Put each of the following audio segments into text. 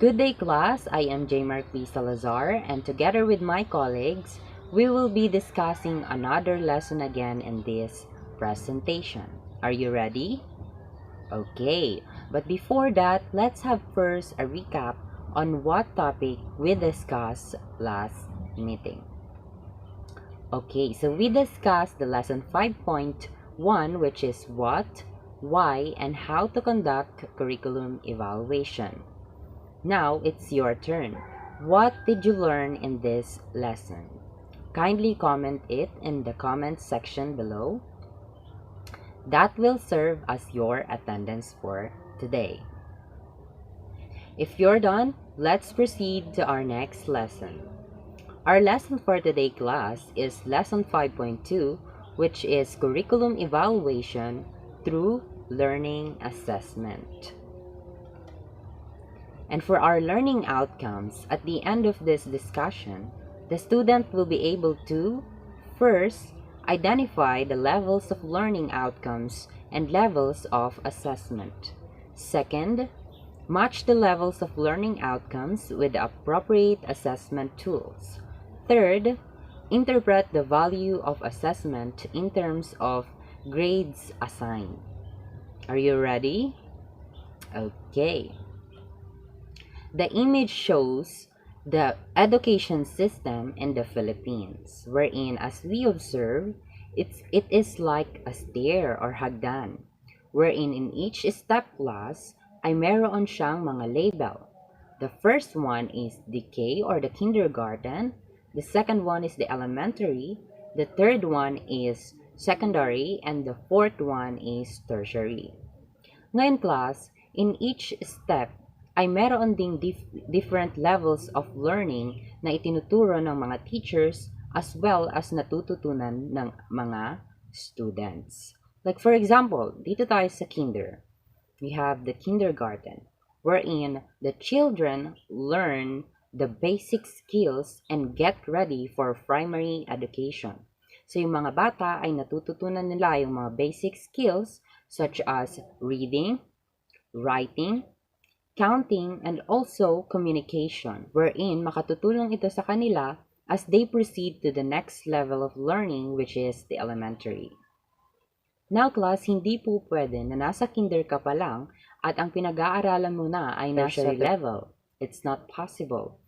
Good day, class. I am J. Marquis Salazar, and together with my colleagues, we will be discussing another lesson again in this presentation. Are you ready? Okay, but before that, let's have first a recap on what topic we discussed last meeting. Okay, so we discussed the lesson 5.1, which is what, why, and how to conduct curriculum evaluation. Now it's your turn. What did you learn in this lesson? Kindly comment it in the comment section below. That will serve as your attendance for today. If you're done, let's proceed to our next lesson. Our lesson for today, class, is lesson 5.2, which is curriculum evaluation through learning assessment. And for our learning outcomes, at the end of this discussion, the student will be able to, first, identify the levels of learning outcomes and levels of assessment. Second, match the levels of learning outcomes with the appropriate assessment tools. Third, interpret the value of assessment in terms of grades assigned. Are you ready? Okay. The image shows the education system in the Philippines, wherein, as we observe, it is like a stair or hagdan, wherein in each step class ay meron siyang mga label. The first one is the K or the kindergarten, the second one is the elementary, the third one is secondary, and the fourth one is tertiary. Ngayon, class, in each step ay meron ding different levels of learning na itinuturo ng mga teachers as well as natututunan ng mga students. Like for example, dito tayo sa kinder. We have the kindergarten, wherein the children learn the basic skills and get ready for primary education. So yung mga bata ay natututunan nila yung mga basic skills such as reading, writing, counting, and also communication, wherein makatutulong ito sa kanila as they proceed to the next level of learning, which is the elementary. Now, class, hindi po pwede na nasa kinder ka pa lang at ang pinag-aaralan mo na ay nasa level. It's not possible.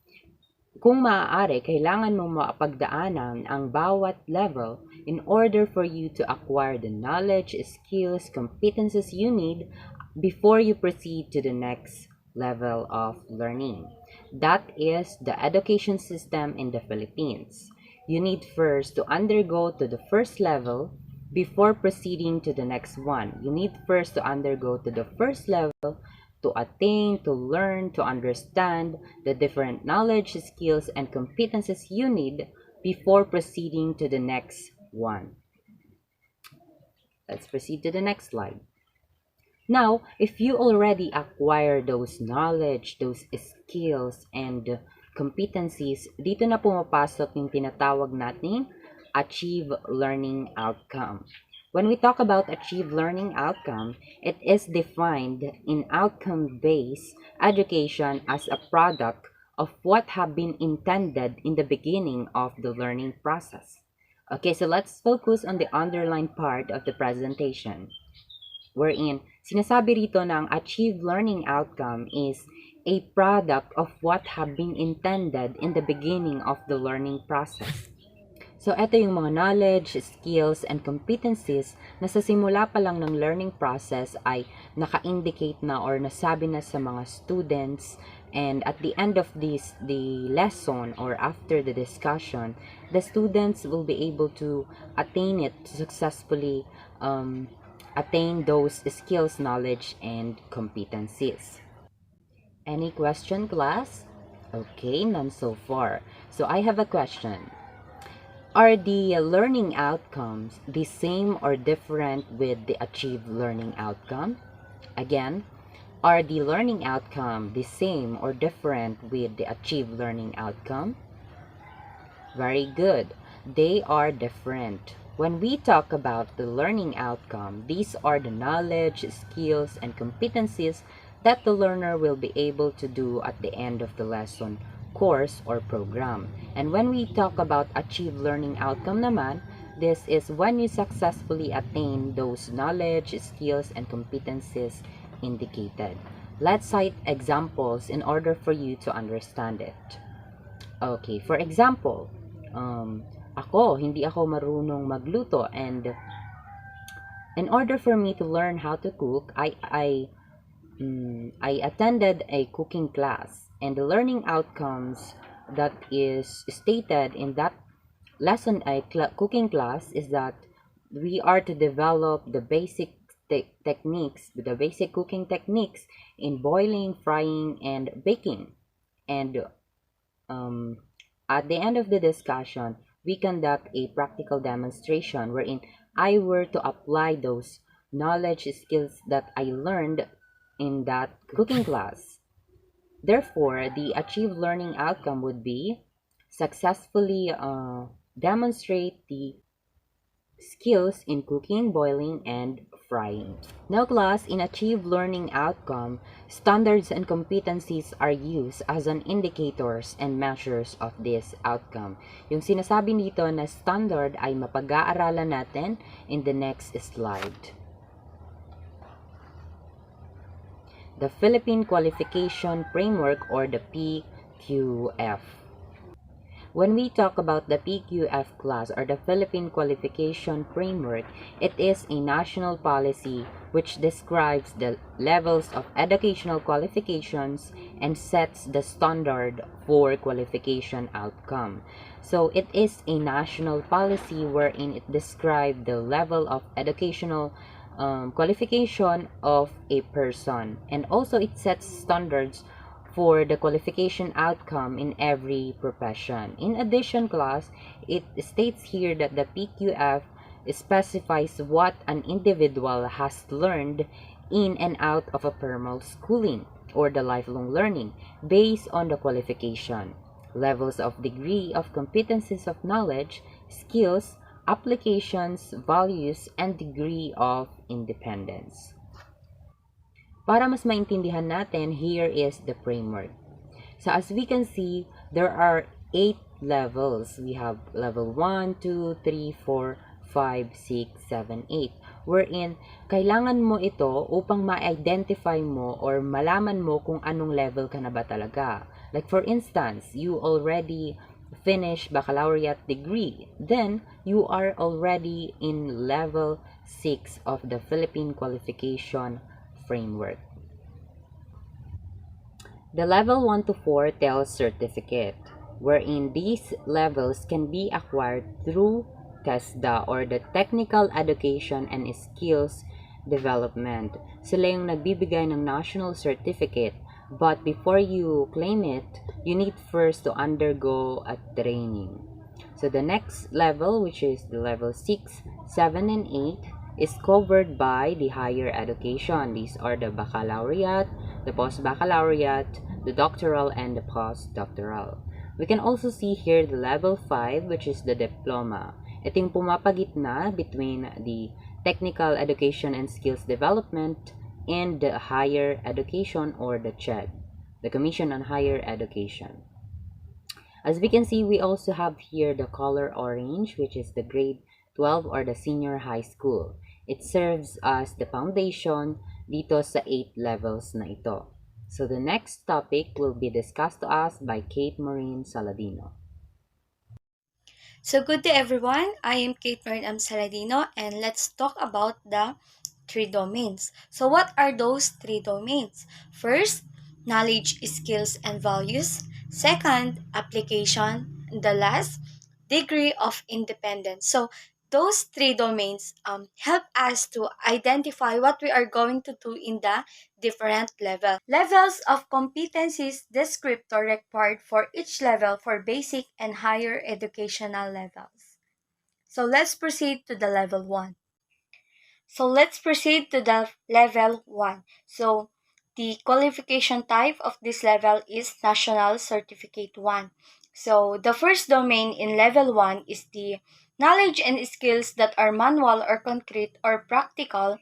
Kung maaari, kailangan mong mapagdaanan ang bawat level in order for you to acquire the knowledge, skills, competencies you need before you proceed to the next level of learning. That is the education system in the Philippines. You need first to undergo to the first level before proceeding to the next one. You need first to undergo to the first level to attain, to learn, to understand the different knowledge, skills, and competencies you need before proceeding to the next one. Let's proceed to the next slide. Now, if you already acquire those knowledge, those skills, and competencies, dito na pumapasok yung tinatawag nating achieve learning outcome. When we talk about achieve learning outcome, it is defined in outcome-based education as a product of what have been intended in the beginning of the learning process. Okay, so let's focus on the underlined part of the presentation, wherein sinasabi rito na ang achieved learning outcome is a product of what have been intended in the beginning of the learning process. So, ito yung mga knowledge, skills, and competencies na sa simula pa lang ng learning process ay naka-indicate na or nasabi na sa mga students, and at the end of the lesson or after the discussion, the students will be able to attain it, to successfully attain those skills, knowledge, and competencies. Any question, class? Okay, none so far. So I have a question. Are the learning outcomes the same or different with the achieved learning outcome? Again, are the learning outcome the same or different with the achieved learning outcome? Very good. They are different. When we talk about the learning outcome, these are the knowledge, skills, and competencies that the learner will be able to do at the end of the lesson, course, or program. And when we talk about achieve learning outcome naman, this is when you successfully attain those knowledge, skills, and competencies indicated. Let's cite examples in order for you to understand it. Okay, for example, hindi ako marunong magluto, and in order for me to learn how to cook, I attended a cooking class, and the learning outcomes that is stated in that cooking class is that we are to develop the basic techniques, the basic cooking techniques in boiling, frying, and baking. And um, at the end of the discussion, we conduct a practical demonstration wherein I were to apply those knowledge skills that I learned in that cooking class. Therefore, the achieved learning outcome would be successfully demonstrate the skills in cooking, boiling, and frying. Now class, in achieved learning outcome, standards and competencies are used as an indicators and measures of this outcome. Yung sinasabi dito na standard ay mapag-aaralan natin in the next slide. The Philippine Qualification Framework, or the PQF. When we talk about the PQF class, or the Philippine Qualification Framework, it is a national policy which describes the levels of educational qualifications and sets the standard for qualification outcome. So it is a national policy wherein it describes the level of educational qualification of a person, and also it sets standards for the qualification outcome in every profession. In addition, class, it states here that the PQF specifies what an individual has learned in and out of a formal schooling or the lifelong learning based on the qualification, levels of degree of competencies of knowledge, skills, applications, values, and degree of independence. Para mas maintindihan natin, here is the framework. So as we can see, there are 8 levels. We have level 1, 2, 3, 4, 5, 6, 7, 8. Wherein, kailangan mo ito upang ma-identify mo or malaman mo kung anong level ka na ba talaga. Like for instance, you already finished baccalaureate degree. Then, you are already in level 6 of the Philippine Qualification Framework. The level 1 to 4 tells certificate, wherein these levels can be acquired through TESDA, or the Technical Education and Skills Development. Sila yung nagbibigay ng national certificate, but before you claim it, you need first to undergo a training. So the next level, which is the level 6, 7, and 8, is covered by the higher education. These are the baccalaureate, the post-baccalaureate, the doctoral, and the postdoctoral. We can also see here the level 5, which is the diploma. Ito yung pumapagitna between the technical education and skills development and the higher education, or the CHED, the Commission on Higher Education. As we can see, we also have here the color orange, which is the grade 12 or the senior high school. It serves as the foundation dito sa 8 levels na ito. So the next topic will be discussed to us by Kate Maureen Saladino. So good day everyone, I am Kate Marin Saladino, and let's talk about the 3 domains. So what are those 3 domains? First, knowledge, skills, and values. Second, application. And the last, degree of independence. So those 3 domains help us to identify what we are going to do in the different levels of competencies descriptor required for each level for basic and higher educational levels. So let's proceed to the level 1. So let's proceed to the level 1. So the qualification type of this level is National Certificate 1. So the first domain in level 1 is the knowledge and skills that are manual or concrete or practical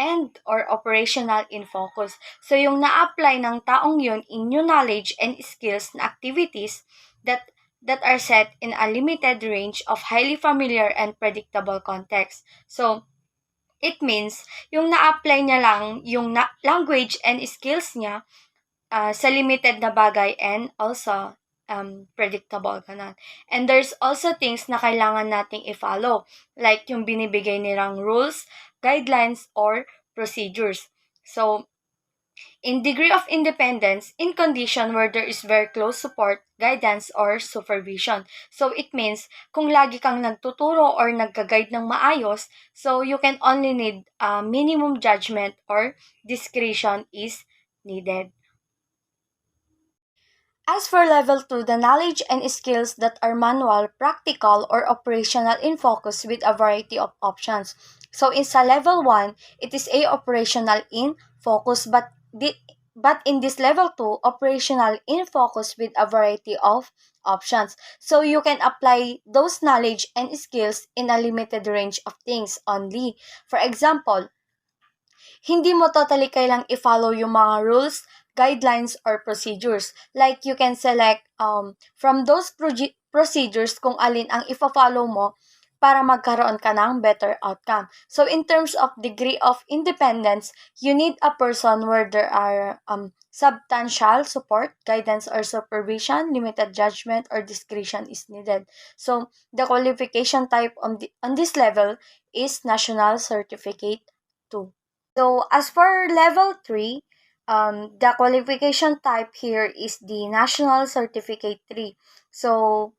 and or operational in focus. So yung na-apply ng taong yun in new knowledge and skills na activities that are set in a limited range of highly familiar and predictable context. So it means yung na-apply niya lang yung language and skills niya sa limited na bagay and also predictable ganun. And there's also things na kailangan nating i-follow, like yung binibigay nilang rules, guidelines, or procedures. So, in degree of independence, in condition where there is very close support, guidance, or supervision. So, it means kung lagi kang nagtuturo or nagka-guide ng maayos, so you can only need minimum judgment or discretion is needed. As for level 2, the knowledge and skills that are manual, practical, or operational in focus with a variety of options. So in sa level 1, it is a operational in focus but in this level 2, operational in focus with a variety of options. So you can apply those knowledge and skills in a limited range of things only. For example, hindi mo totally kailang i-follow yung mga rules, guidelines, or procedures. Like, you can select from those procedures kung alin ang ifa-follow mo para magkaroon ka ng better outcome. So, in terms of degree of independence, you need a person where there are substantial support, guidance, or supervision, limited judgment, or discretion is needed. So, the qualification type on this level is National Certificate 2. So as for level 3, the qualification type here is the National Certificate 3. So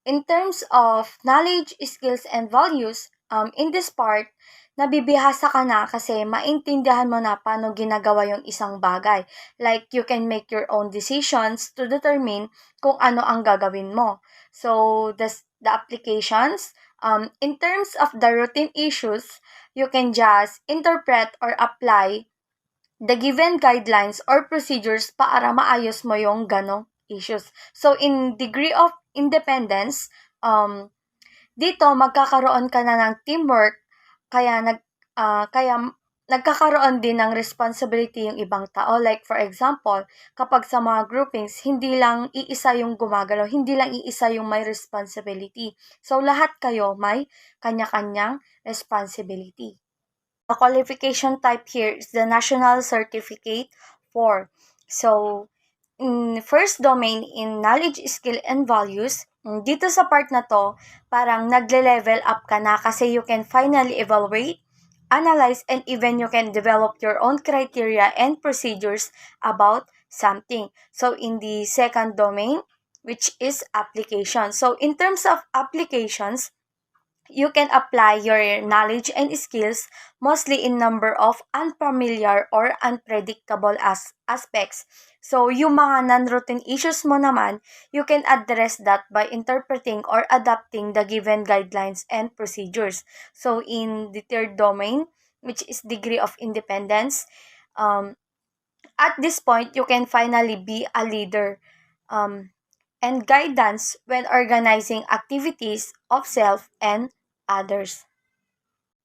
in terms of knowledge, skills, and values, in this part, nabibihasa ka na kasi maintindihan mo na paano ginagawa yung isang bagay. Like, you can make your own decisions to determine kung ano ang gagawin mo. So, the applications, in terms of the routine issues, you can just interpret or apply the given guidelines or procedures para maayos mo yung ganong issues. So, in degree of independence, dito magkakaroon ka na ng teamwork, kaya nagkakaroon din ng responsibility yung ibang tao. Like for example, kapag sa mga groupings, hindi lang iisa yung gumagalaw, hindi lang iisa yung may responsibility. So, lahat kayo may kanya-kanyang responsibility. The qualification type here is the National Certificate 4. So, in first domain in knowledge, skill, and values, dito sa part na to, parang nagle-level up ka na kasi you can finally evaluate, analyze, and even you can develop your own criteria and procedures about something. So, in the second domain, which is application. So, in terms of applications, you can apply your knowledge and skills mostly in number of unfamiliar or unpredictable aspects. So, yung mga non-routine issues mo naman, you can address that by interpreting or adapting the given guidelines and procedures. So, in the third domain, which is degree of independence, at this point, you can finally be a leader. And guidance when organizing activities of self and others.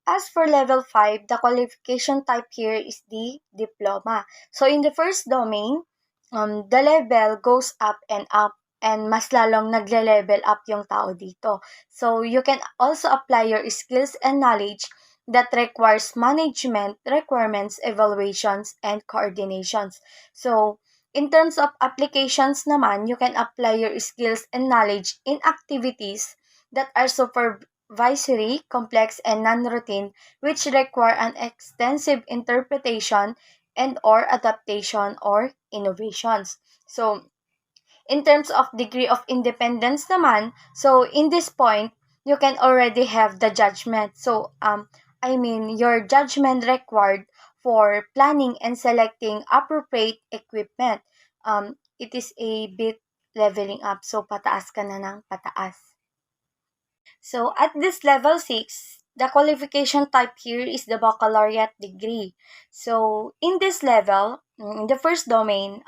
As for level 5, the qualification type here is the diploma. So in the first domain, the level goes up and mas lalong nagle-level up yung tao dito. So you can also apply your skills and knowledge that requires management, requirements, evaluations, and coordinations. So in terms of applications naman, you can apply your skills and knowledge in activities that are supervisory, complex, and non-routine, which require an extensive interpretation and or adaptation or innovations. So, in terms of degree of independence naman, so in this point, you can already have the judgment. So, your judgment required for planning and selecting appropriate equipment. It is a bit leveling up. So, pataas ka na ng pataas. So, at this level 6, the qualification type here is the baccalaureate degree. So, in this level, in the first domain,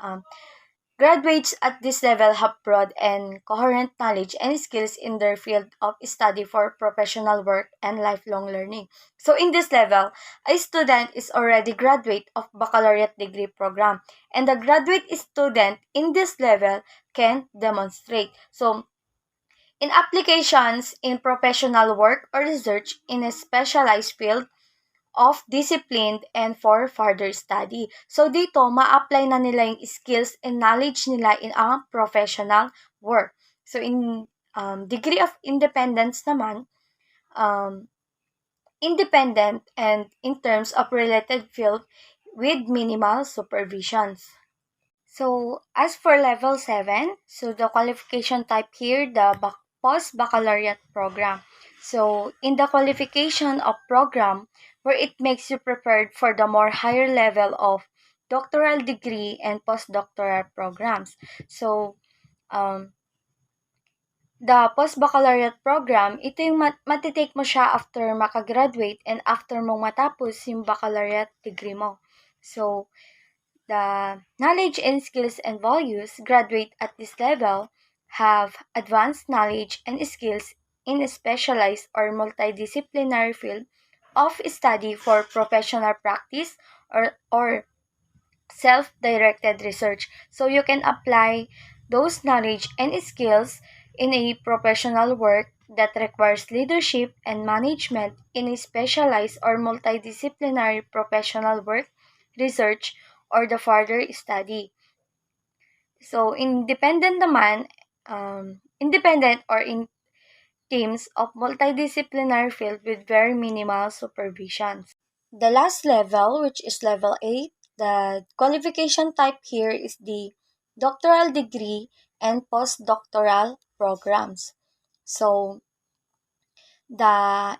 Graduates at this level have broad and coherent knowledge and skills in their field of study for professional work and lifelong learning. So in this level, a student is already graduate of baccalaureate degree program, and the graduate student in this level can demonstrate. So in applications in professional work or research in a specialized field of discipline and for further study. So dito, ma-apply na nila yung skills and knowledge nila in a professional work. So in degree of independence naman, um, independent and in terms of related field with minimal supervisions. So as for level 7, so the qualification type here, the post-baccalaureate program. So in the qualification of program, where it makes you prepared for the more higher level of doctoral degree and postdoctoral programs. So the post-baccalaureate program, ito yung matitake mo siya after makagraduate and after mong matapos yung baccalaureate degree mo. So the knowledge and skills and values graduate at this level have advanced knowledge and skills in a specialized or multidisciplinary field of study for professional practice or self-directed research. So you can apply those knowledge and skills in a professional work that requires leadership and management in a specialized or multidisciplinary professional work, research, or the further study. So independent naman, independent or in teams of multidisciplinary field with very minimal supervision. The last level, which is level 8, the qualification type here is the doctoral degree and postdoctoral programs. So, the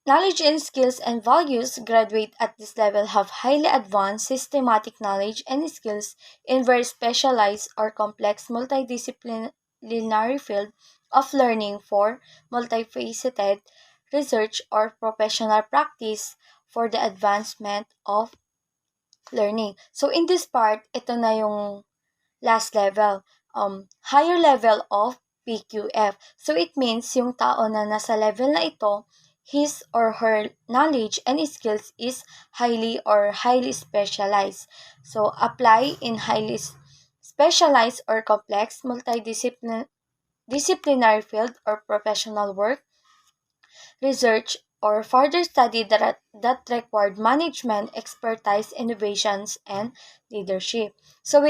knowledge and skills and values graduate at this level have highly advanced systematic knowledge and skills in very specialized or complex multidisciplinary field of learning for multifaceted research or professional practice for the advancement of learning. So in this part, ito na yung last level, higher level of PQF. So it means yung tao na nasa level na ito, his or her knowledge and skills is highly specialized. So apply in highly specialized or complex disciplinary field or professional work, research, or further study that required management, expertise, innovations, and leadership. So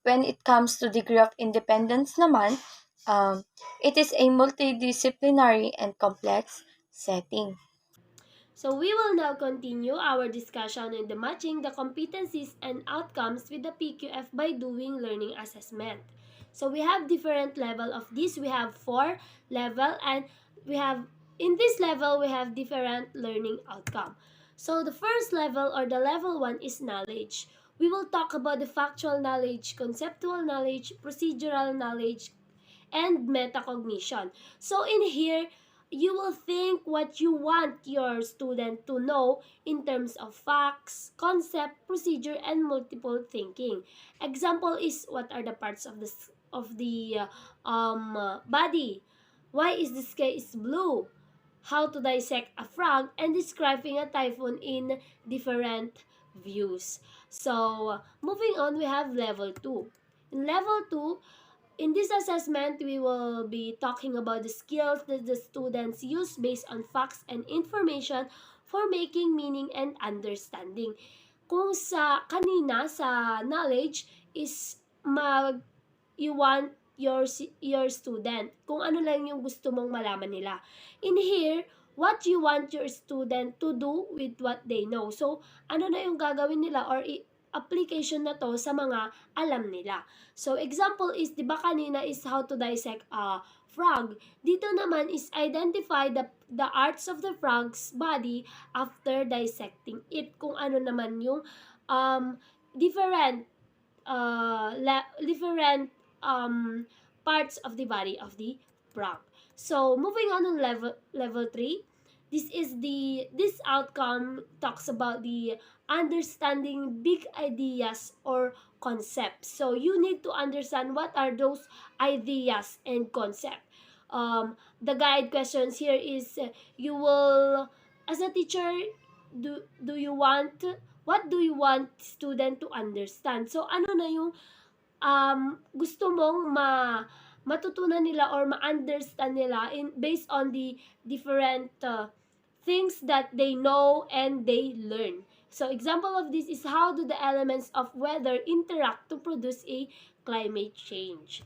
when it comes to degree of independence naman, it is a multidisciplinary and complex setting. So we will now continue our discussion on the matching the competencies and outcomes with the PQF by doing learning assessment. So we have different level of this. We have 4 level and we have in this level we have different learning outcome. So the first level or the level 1 is knowledge. We will talk about the factual knowledge, conceptual knowledge, procedural knowledge, and metacognition. So in here, you will think what you want your student to know in terms of facts, concept, procedure, and multiple thinking. Example is what are the parts of the body? Why is the sky is blue? How to dissect a frog and describing a typhoon in different views. So, moving on, we have level 2. In level 2, in this assessment, we will be talking about the skills that the students use based on facts and information for making meaning and understanding. Kung sa kanina, sa knowledge, is you want your student, kung ano lang yung gusto mong malaman nila. In here, what you want your student to do with what they know. So, ano na yung gagawin nila or application na to sa mga alam nila. So, example is, di ba kanina is how to dissect a frog. Dito naman is identify the arts of the frog's body after dissecting it. Kung ano naman yung different different parts of the body of the frog. So, moving on level 3, this outcome talks about the understanding big ideas or concepts. So you need to understand what are those ideas and concepts. The guide questions here is you will, as a teacher, do you want, what do you want student to understand? So ano na yung gusto mong matutunan nila or ma-understand nila based on the different things that they know and they learn. So example of this is how do the elements of weather interact to produce a climate change.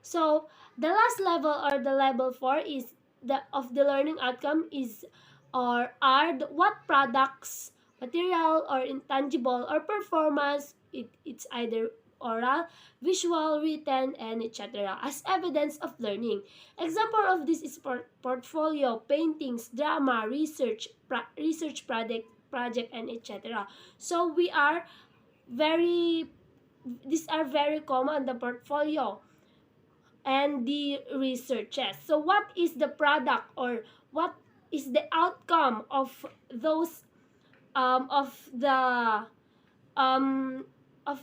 So the last level, or the level 4, is the learning outcome is or are what products, material or intangible or performance, it's either oral, visual, written, and etc. as evidence of learning. Example of this is portfolio, paintings, drama, research project, and etc. So these are very common, the portfolio and the researches. So what is the product, or what is the outcome of those um, of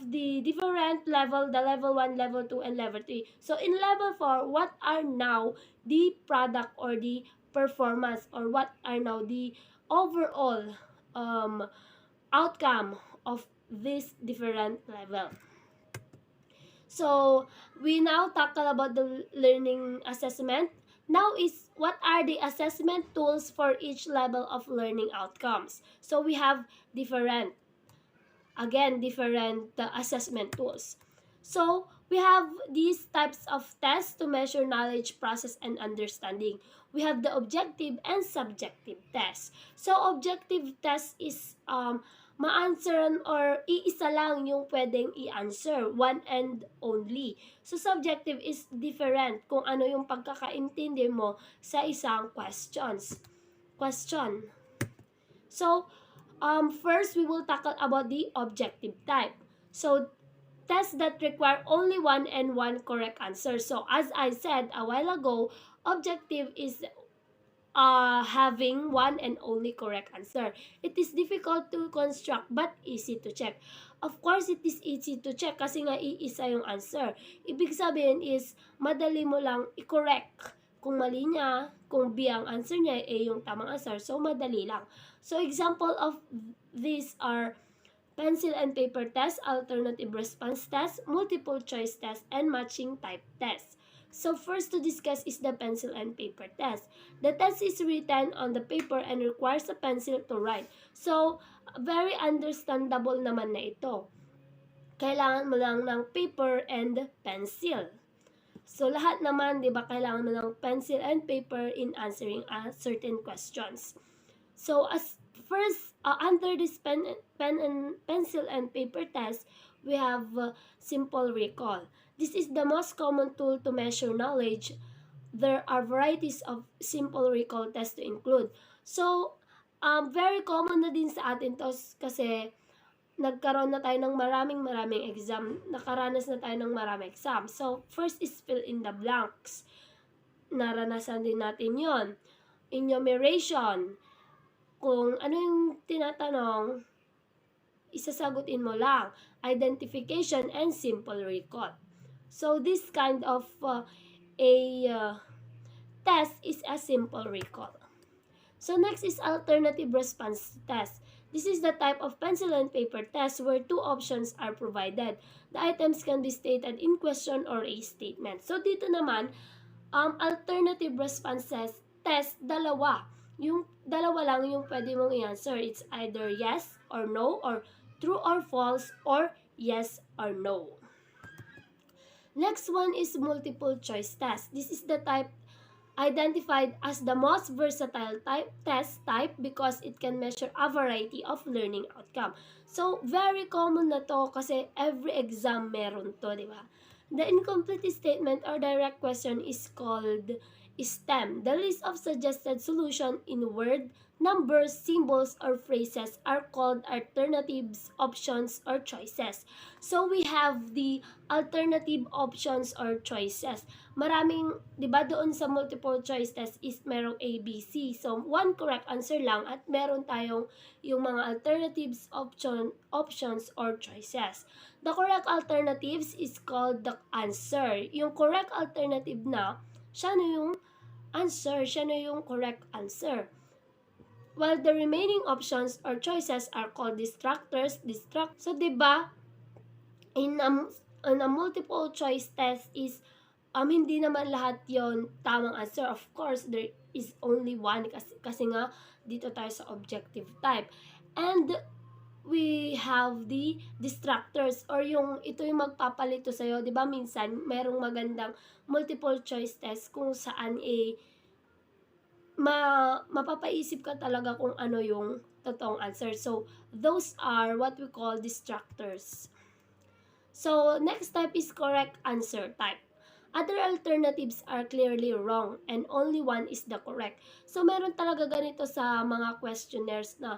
the different level, the level 1, level 2, and level 3. So in level 4, what are now the product or the performance, or what are now the overall outcome of this different level? So we now tackle about the learning assessment. Now is what are the assessment tools for each level of learning outcomes? So we have different assessment tools. So we have these types of tests to measure knowledge, process, and understanding. We have the objective and subjective tests. So objective test is ma-answeran or iisa lang yung pwedeng i-answer, one and only. So subjective is different kung ano yung pagkakaintindi mo sa isang question. So first, we will tackle about the objective type. So, tests that require only one and one correct answer. So, as I said a while ago, objective is having one and only correct answer. It is difficult to construct but easy to check. Of course, it is easy to check kasi nga iisa yung answer. Ibig sabihin is, madali mo lang i-correct. Kung mali niya, kung B ang answer niya, A yung tamang answer. So, madali lang. So, example of these are pencil and paper test, alternative response test, multiple choice test, and matching type test. So, first to discuss is the pencil and paper test. The test is written on the paper and requires a pencil to write. So, very understandable naman na ito. Kailangan mo lang ng paper and pencil. So, lahat naman, di ba, kailangan mo ng pencil and paper in answering certain questions. So, as first, under this pencil and paper test, we have simple recall. This is the most common tool to measure knowledge. There are varieties of simple recall tests to include. So, very common na din sa atin to kasi nagkaroon na tayo ng maraming exam, nakaranas na tayo ng maraming exam. So, first is fill in the blanks. Naranasan din natin yon. Enumeration. Kung ano yung tinatanong, isasagutin mo lang. Identification and simple recall. So, this kind of test is a simple recall. So, next is alternative response test. This is the type of pencil and paper test where two options are provided. The items can be stated in question or a statement. So, dito naman, alternative response test, dalawa. Yung dalawa lang yung pwede mong i-answer. It's either yes or no, or true or false, or yes or no. Next one is multiple choice test. This is the type identified as the most versatile test type because it can measure a variety of learning outcome. So, very common na to kasi every exam meron to, di ba? The incomplete statement or direct question is called STEM, the list of suggested solution in word, numbers, symbols, or phrases are called alternatives, options, or choices. So we have the alternative options or choices. Maraming, di ba doon sa multiple choice test is merong A, B, C. So, one correct answer lang at meron tayong yung mga alternatives, options, or choices. The correct alternatives is called the answer. Yung correct alternative na, siya na yung answer, siya na yung correct answer. While the remaining options or choices are called distractors, So, di ba, in a multiple choice test is hindi naman lahat yon tamang answer. Of course, there is only one kasi nga dito tayo sa objective type. And we have the distractors or ito yung magpapalito sa'yo. Diba minsan, merong magandang multiple choice test kung saan mapapaisip ka talaga kung ano yung totoong answer. So, those are what we call distractors. So, next type is correct answer type. Other alternatives are clearly wrong and only one is the correct. So, meron talaga ganito sa mga questionnaires na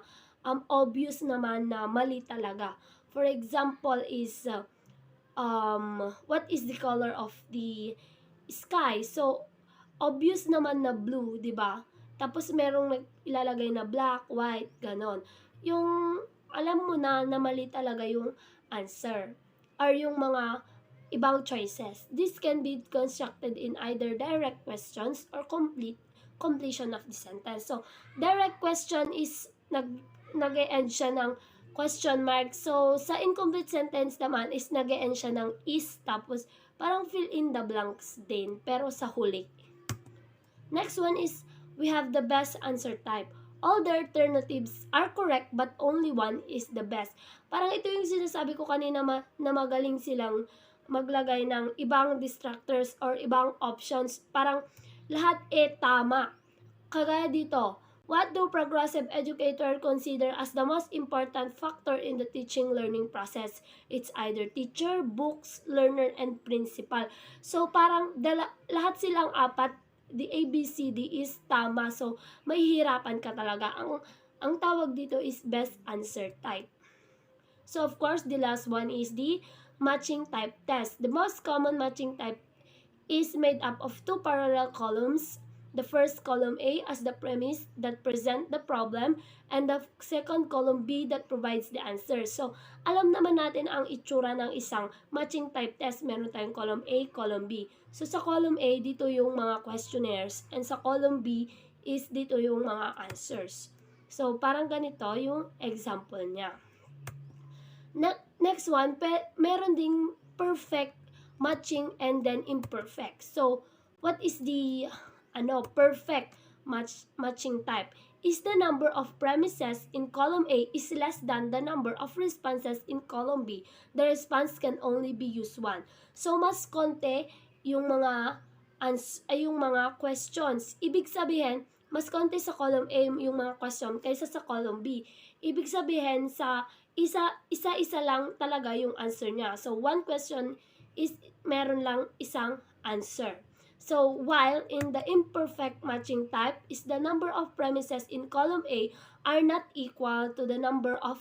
obvious naman na mali talaga. For example is, what is the color of the sky? So, obvious naman na blue, di ba? Tapos merong ilalagay na black, white, ganon. Yung alam mo na mali talaga yung answer or yung mga ibang choices. This can be constructed in either direct questions or completion of the sentence. So, direct question is nag-e-end siya ng question mark. So, sa incomplete sentence naman is nag-e-end siya ng is, tapos parang fill in the blanks din, pero sa huli. Next one is, we have the best answer type. All the alternatives are correct but only one is the best. Parang ito yung sinasabi ko kanina na magaling silang maglagay ng ibang distractors or ibang options. Parang lahat tama. Kagaya dito, what do progressive educator consider as the most important factor in the teaching learning process? It's either teacher, books, learner, and principal. So parang lahat silang apat, the ABCD is tama. So mahihirapan ka talaga. Ang tawag dito is best answer type. So of course, the last one is the matching type test. The most common matching type is made up of two parallel columns. The first column A as the premise that present the problem and the second column B that provides the answer. So, alam naman natin ang itsura ng isang matching type test. Meron tayong column A, column B. So, sa column A, dito yung mga questionnaires and sa column B is dito yung mga answers. So, parang ganito yung example niya. Next one, meron ding perfect matching and then imperfect. So, what is the perfect matching type? Is the number of premises in column A is less than the number of responses in column B. The response can only be used one. So, mas konti yung mga questions. Ibig sabihin, mas konti sa column A yung mga question kaysa sa column B. Ibig sabihin, sa isa-isa lang talaga yung answer niya. So, one question is meron lang isang answer. So, while in the imperfect matching type is the number of premises in column A are not equal to the number of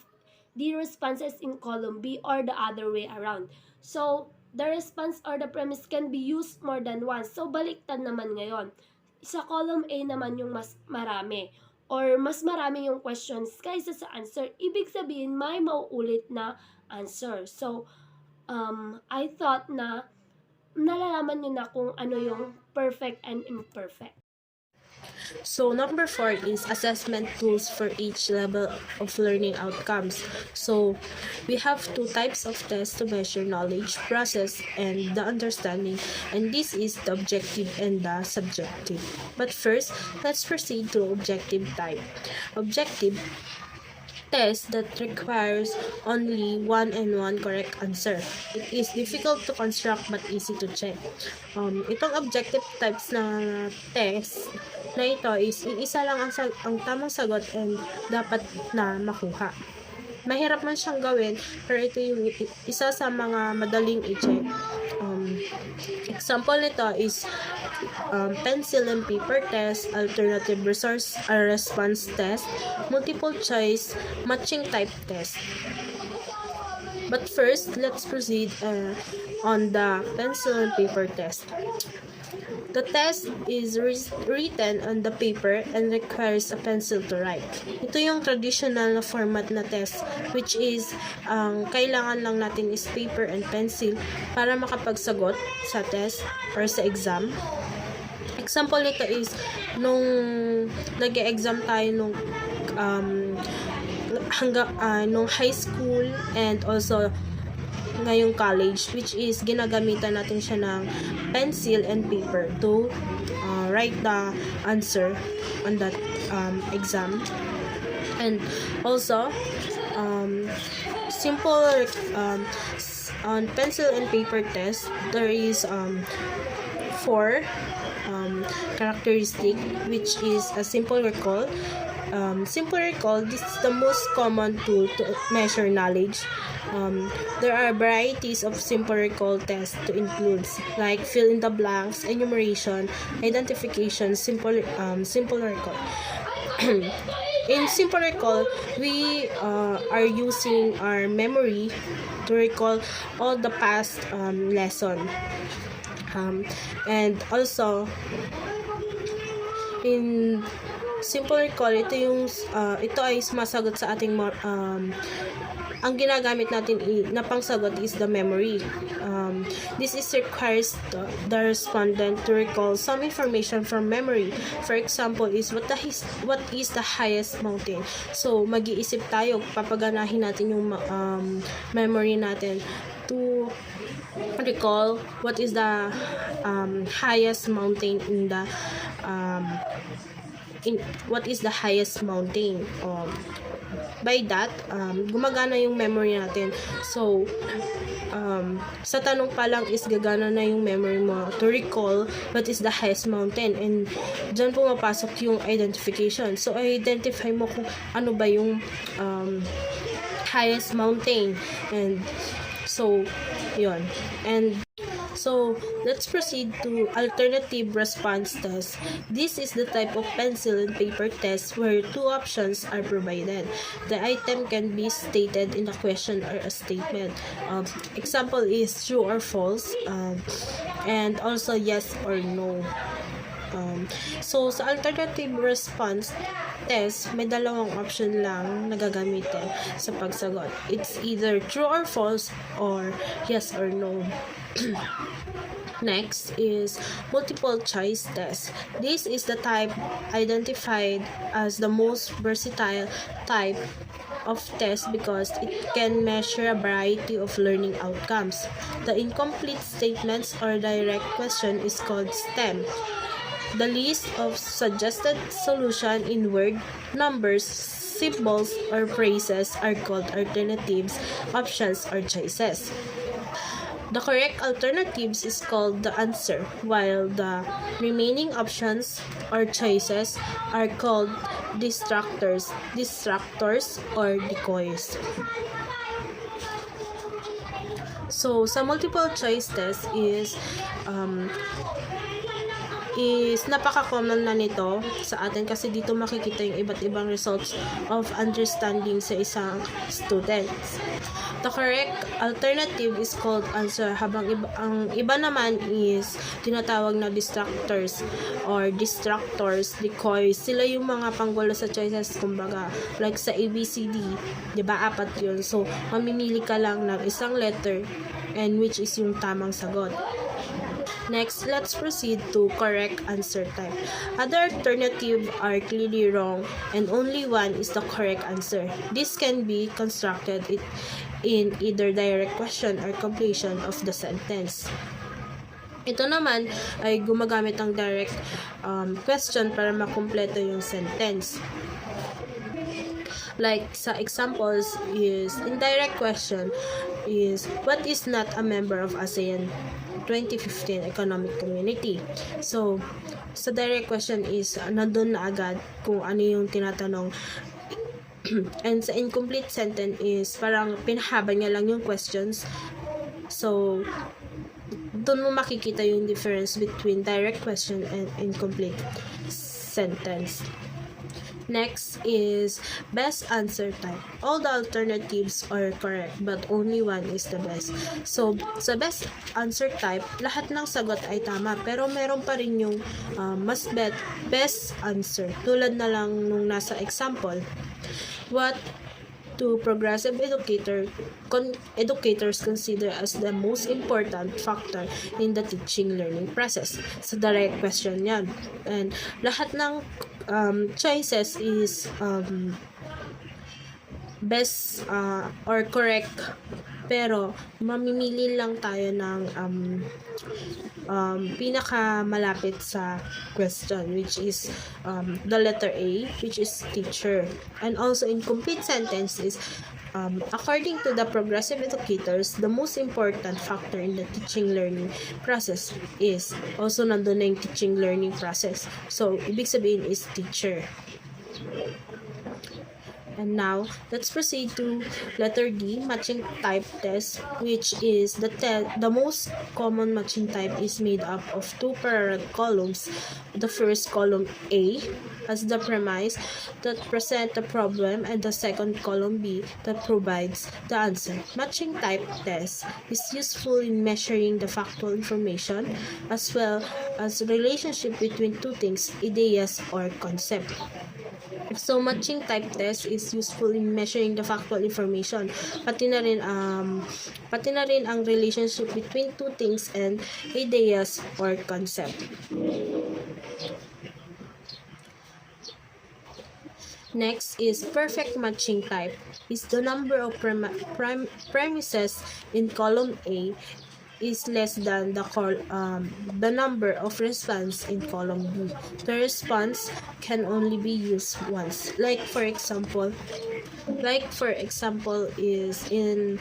the responses in column B or the other way around. So, the response or the premise can be used more than once. So, baliktad naman ngayon. Sa column A naman yung mas marami or mas marami yung questions kaysa sa answer. Ibig sabihin, may mauulit na answer. So, I thought na nalalaman nyo na kung ano yung perfect and imperfect. So, number 4 is assessment tools for each level of learning outcomes. So, we have two types of tests to measure knowledge, process, and the understanding. And this is the objective and the subjective. But first, let's proceed to objective type. Objective test that requires only one correct answer. It is difficult to construct but easy to check. Itong objective types na test na ito is iisa lang ang tamang sagot and dapat na makuha. Mahirap man siyang gawin pero ito yung isa sa mga madaling i-check. Example nito is pencil and paper test, alternative resource response test, multiple choice, matching type test. But first, let's proceed on the pencil and paper test. The test is written on the paper and requires a pencil to write. Ito yung traditional na format na test, which is kailangan lang natin is paper and pencil para makapagsagot sa test or sa exam. Example nito is nung nag-exam tayo nung nung high school and also ngayong college, which is ginagamitan natin siya ng pencil and paper to write the answer on that exam. And also simple on pencil and paper test, there is 4 characteristic, which is a simple recall. Simple recall, this is the most common tool to measure knowledge. There are varieties of simple recall tests to include like fill in the blanks, enumeration, identification, simple recall. In simple recall, we are using our memory to recall all the past lesson. And also in simple recall, ito ay sumasagot sa ating ang ginagamit natin na pangsagot is the memory. This requires the respondent to recall some information from memory. For example, is what is the highest mountain? So, mag-iisip tayo, papaganahin natin yung memory natin to recall what is the highest mountain what is the highest mountain. By that, gumagana yung memory natin. So, sa tanong pa lang is gagana na yung memory mo to recall what is the highest mountain. And dyan pumapasok yung identification. So, identify mo kung ano ba yung highest mountain. And so, yun. And so, let's proceed to alternative response test. This is the type of pencil and paper test where 2 options are provided. The item can be stated in a question or a statement. Example is true or false, and also yes or no. So, sa alternative response test, may dalawang option lang na gagamitin sa pagsagot. It's either true or false or yes or no. Next is multiple choice test. This is the type identified as the most versatile type of test because it can measure a variety of learning outcomes. The incomplete statements or direct question is called STEM. The list of suggested solution in word, numbers, symbols, or phrases are called alternatives, options, or choices. The correct alternatives is called the answer, while the remaining options or choices are called distractors or decoys. So, sa multiple choice test is napaka-common na nito sa atin kasi dito makikita yung iba't ibang results of understanding sa isang student. The correct alternative is called answer, habang ang iba naman is tinatawag na distractors, decoys. Sila yung mga panggulo sa choices, kumbaga, like sa ABCD, di ba, 4 yun. So, mamimili ka lang ng isang letter and which is yung tamang sagot. Next, let's proceed to correct answer type. Other alternatives are clearly wrong and only one is the correct answer. This can be constructed in either direct question or completion of the sentence. Ito naman ay gumagamit ng direct question para makumpleto yung sentence. Like sa examples is, indirect question is, what is not a member of ASEAN 2015 Economic Community? So, sa direct question is, nandun na agad kung ano yung tinatanong. And sa incomplete sentence is, parang pinahaba niya lang yung questions. So, doon mo makikita yung difference between direct question and incomplete sentence. Next is best answer type. All the alternatives are correct but only one is the best. So, sa best answer type, lahat ng sagot ay tama pero meron pa rin yung best answer. Tulad na lang nung nasa example. What do progressive educators consider as the most important factor in the teaching learning process? So, direct question yan. And lahat ng choices is best or correct, pero mamimili lang tayo ng pinakamalapit sa question, which is the letter A, which is teacher. And also incomplete sentence is according to the progressive educators, the most important factor in the teaching learning process is also nandun na yung teaching learning process. So, ibig sabihin is teacher. And now, let's proceed to letter D, matching type test, which is the most common matching type is made up of two parallel columns. The first column A as the premise that present the problem and the second column B that provides the answer. Matching type test is useful in measuring the factual information as well as the relationship between two things, ideas, or concept. So, matching type test is useful in measuring the factual information, pati na rin ang relationship between two things and ideas or concept. Next is perfect matching type. Is the number of premises in column A is less than the number of response in column B. The response can only be used once. Like for example is in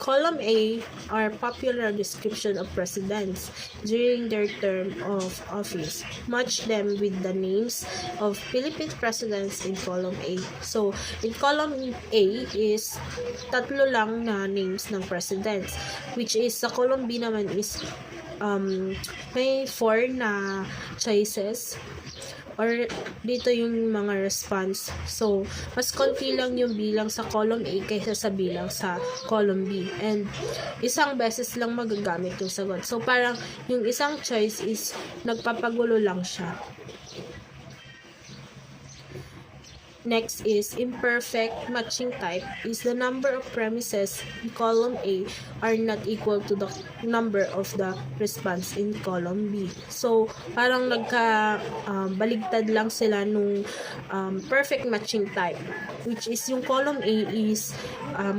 column A are popular description of presidents during their term of office. Match them with the names of Philippine presidents in column A. So, in column A is tatlo lang na names ng presidents, which is sa column B naman is may 4 na choices, or dito yung mga response. So, mas konti lang yung bilang sa column A kaysa sa bilang sa column B. And isang beses lang magagamit yung sagot. So, parang yung isang choice is nagpapagulo lang siya. Next is imperfect matching type is the number of premises in column A are not equal to the number of the response in column B. So, parang baligtad lang sila nung perfect matching type, which is yung column A is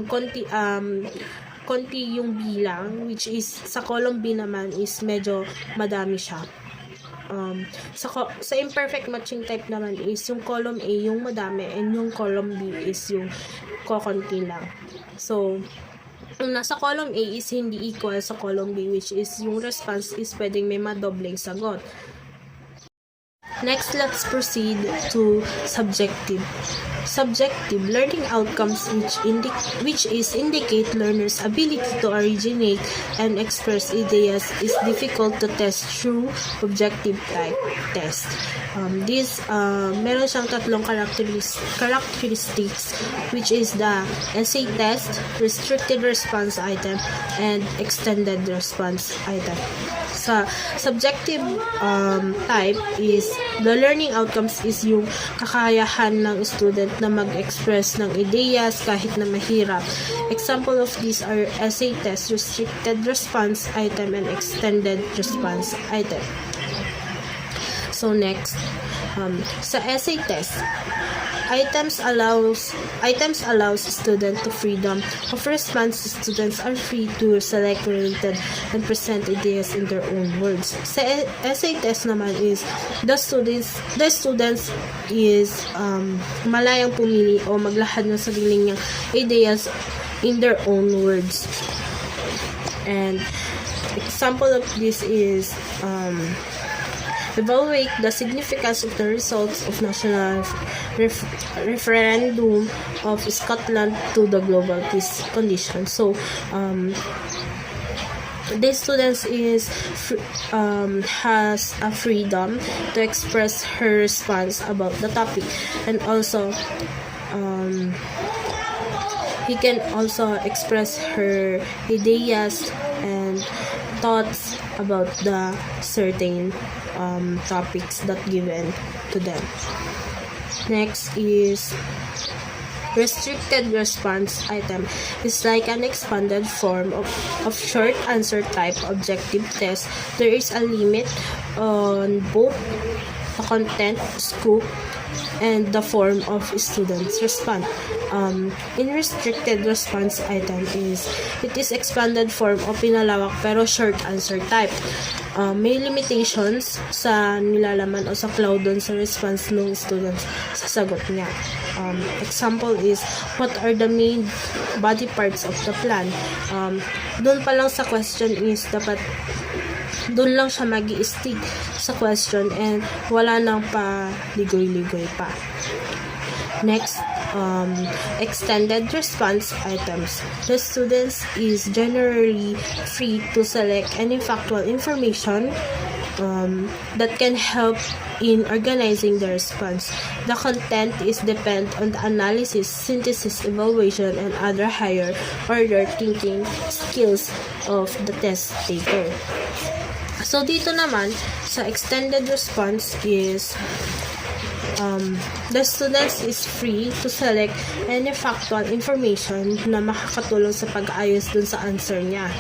konti yung bilang, which is sa column B naman is medyo madami siya. Sa imperfect matching type naman is yung column A yung madami and yung column B is yung kokonti lang. So, yung nasa column A is hindi equal sa column B, which is yung response is pwedeng may madobleng sagot. Next, let's proceed to subjective. Subjective learning outcomes which indicate learners' ability to originate and express ideas is difficult to test through objective type test. Meron siyang tatlong characteristics, which is the essay test, restricted response item, and extended response item. Sa subjective type is the learning outcomes is yung kakayahan ng student na mag-express ng ideas kahit na mahirap. Example of these are essay test, restricted response item, and extended response item. So next, sa essay test, items allows student to freedom of response. Students are free to select related and present ideas in their own words. Sa essay test naman is the students is malayang pumili o maglahad ng sariling niyang ideas in their own words. And example of this is evaluate the significance of the results of national referendum of Scotland to the global peace condition. So, the students has a freedom to express her response about the topic, and also he can also express her ideas and thoughts about the certain topics that given to them. Next is restricted response item. Is like an expanded form of short answer type objective test. There is a limit on both the content, scope, and the form of students respond. In restricted response item it is expanded form o pinalawak pero short answer type. May limitations sa nilalaman o sa cloud dun sa response ng students sa sagot niya. Example is, what are the main body parts of the plan? Dun pa lang sa question is, dapat dun lang siya mag-i-stick sa question and wala nang pa ligoy-ligoy pa. Next, extended response items. The students is generally free to select any factual information that can help in organizing the response. The content is depend on the analysis, synthesis, evaluation, and other higher order thinking skills of the test taker. So, dito naman, sa extended response is the students is free to select any factual information na makakatulong sa pag-ayos dun sa answer niya.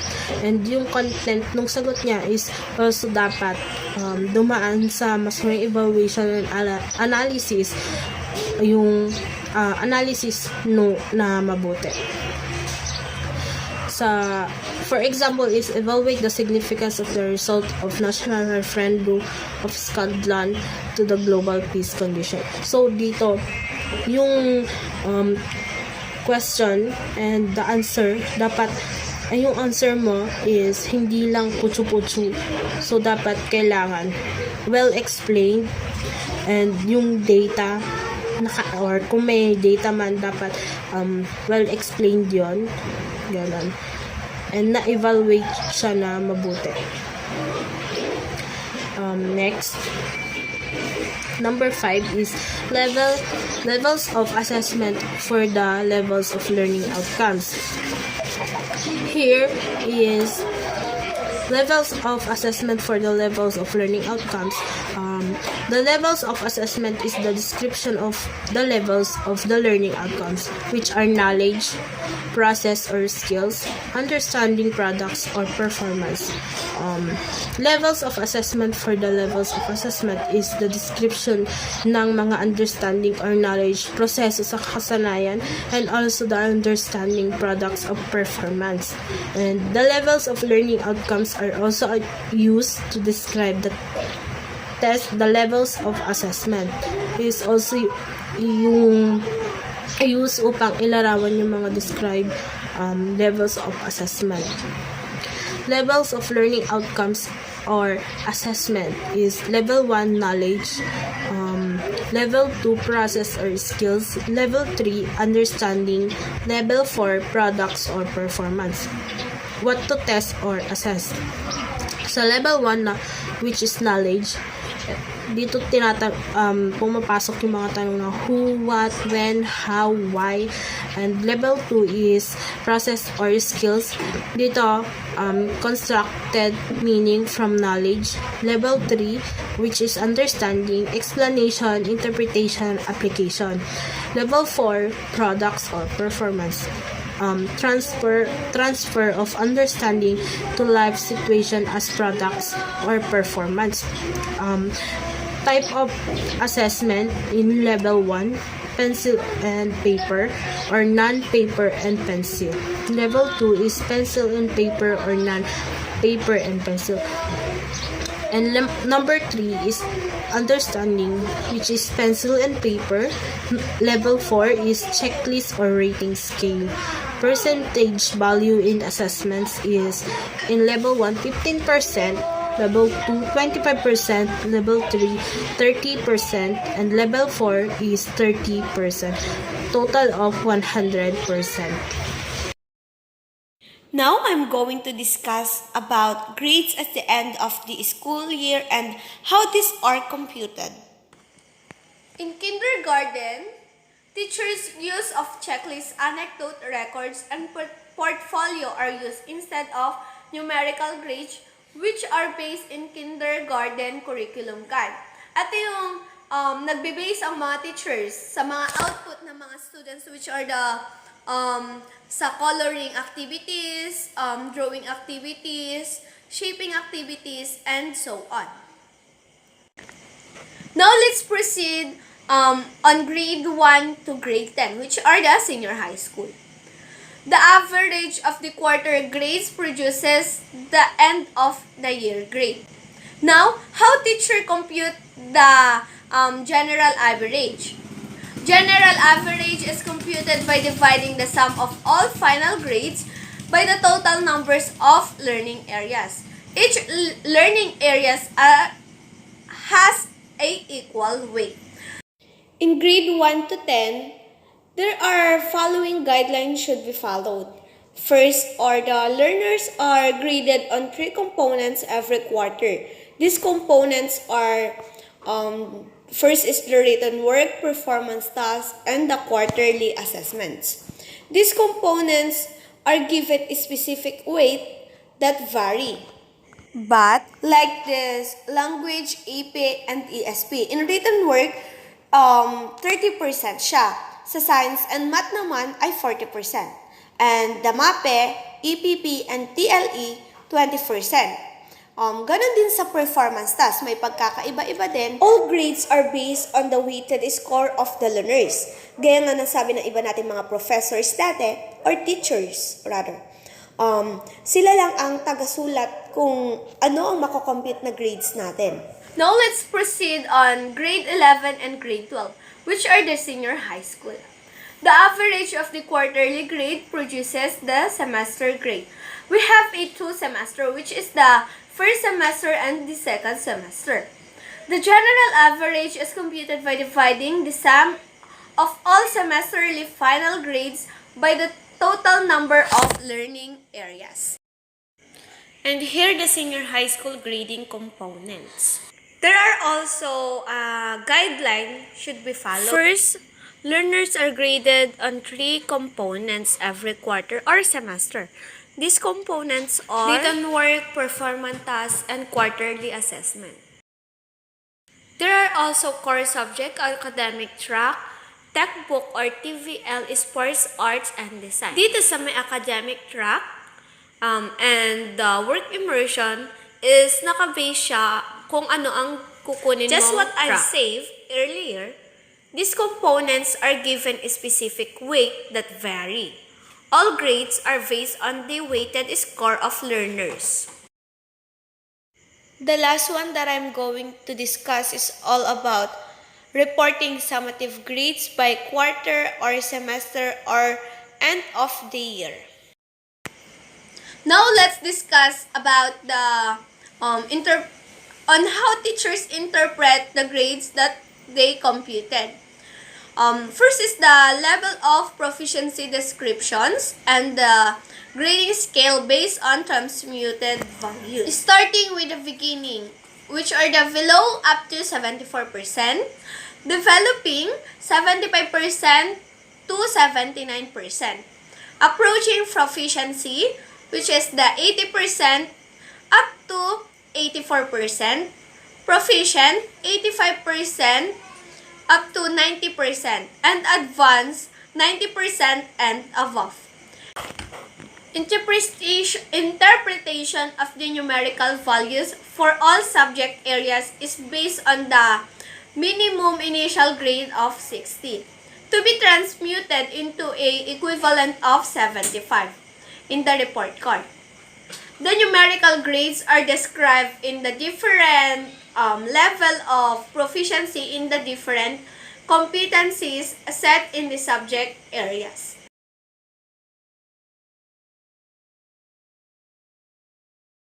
And yung content nung sagot niya is also dapat dumaan sa mas may evaluation and analysis, yung analysis na mabuti. For example, is evaluate the significance of the result of national referendum of Scotland to the global peace condition. So, dito, yung question and the answer, dapat, yung answer mo is hindi lang putsu-putsu. So, dapat kailangan well-explained and yung data, or kung may data man, dapat well-explained yon, ganon. And na-evaluate siya na mabuti. Next, number 5 is levels of assessment for the levels of learning outcomes. Here is levels of assessment for the levels of learning outcomes. The levels of assessment is the description of the levels of the learning outcomes, which are knowledge, process or skills, understanding products or performance. Levels of assessment for the levels of assessment is the description ng mga understanding or knowledge, proseso sa kasanayan, and also the understanding products of performance. And the levels of learning outcomes are also used to describe the levels of assessment. Is also yung use upang ilarawan yung mga described levels of assessment. Levels of learning outcomes or assessment is level 1 knowledge, level 2 process or skills, level 3 understanding, level 4 products or performance. What to test or assess. Sa level 1 na, which is knowledge, dito pumapasok yung mga tanong na who, what, when, how, why. And level 2 is process or skills. Dito, constructed meaning from knowledge. Level 3, which is understanding, explanation, interpretation, application. Level 4, products or performance. Transfer of understanding to life situation as products or performance. Type of assessment in level 1, pencil and paper or non-paper and pencil. Level 2 is pencil and paper or non-paper and pencil. And number 3 is understanding, which is pencil and paper. Level 4 is checklist or rating scale. Percentage value in assessments is in level 1, 15%, level 2, 25%, level 3, 30%, and level 4 is 30%. Total of 100%. Now I'm going to discuss about grades at the end of the school year and how these are computed. In kindergarten, teachers' use of checklists, anecdote records, and portfolio are used instead of numerical grades which are based in kindergarten curriculum guide. Ito yung nagbe-base ang mga teachers sa mga output ng mga students which are the sa coloring activities, drawing activities, shaping activities, and so on. Now let's proceed on grade 1 to grade 10, which are the senior high school. The average of the quarter grades produces the end of the year grade. Now, how teacher compute the general average? General average is computed by dividing the sum of all final grades by the total numbers of learning areas. Each learning areas has a equal weight. In grade 1 to 10, there are following guidelines should be followed. First, the learners are graded on 3 components every quarter. These components are first is the written work, performance tasks, and the quarterly assessments. These components are given a specific weight that vary. But, like this, language, AP, and ESP. In written work, 30% siya. Sa science and math naman ay 40%. And the MAPE, EPP, and TLE, 20%. Ganon din sa performance task, may pagkakaiba-iba din. All grades are based on the weighted score of the learners. Gaya nga nasabi ng iba natin mga professors dati, or teachers rather. Sila lang ang tagasulat kung ano ang makakompute na grades natin. Now let's proceed on grade 11 and grade 12, which are the senior high school. The average of the quarterly grade produces the semester grade. We have a 2 semester, which is the first semester and the second semester. The general average is computed by dividing the sum of all semesterly final grades by the total number of learning areas. And here the senior high school grading components. There are also guidelines should be followed. First, learners are graded on 3 components every quarter or semester. These components are written work, performance tasks, and quarterly assessment. There are also core subject, academic track, textbook or TVL, sports, arts, and design. Dito sa may academic track and the work immersion is nakabase siya kung ano ang kukunin mo. Just what I've said earlier, these components are given a specific weight that vary. All grades are based on the weighted score of learners. The last one that I'm going to discuss is all about reporting summative grades by quarter or semester or end of the year. Now let's discuss about the on how teachers interpret the grades that they computed. First is the level of proficiency descriptions and the grading scale based on transmuted values. Starting with the beginning, which are the below up to 74%, developing 75% to 79%, approaching proficiency, which is the 80% up to 84%, proficient 85% up to 90%, and advanced 90% and above. Interpretation of the numerical values for all subject areas is based on the minimum initial grade of 60 to be transmuted into a equivalent of 75 in the report card. The numerical grades are described in the different level of proficiency in the different competencies set in the subject areas.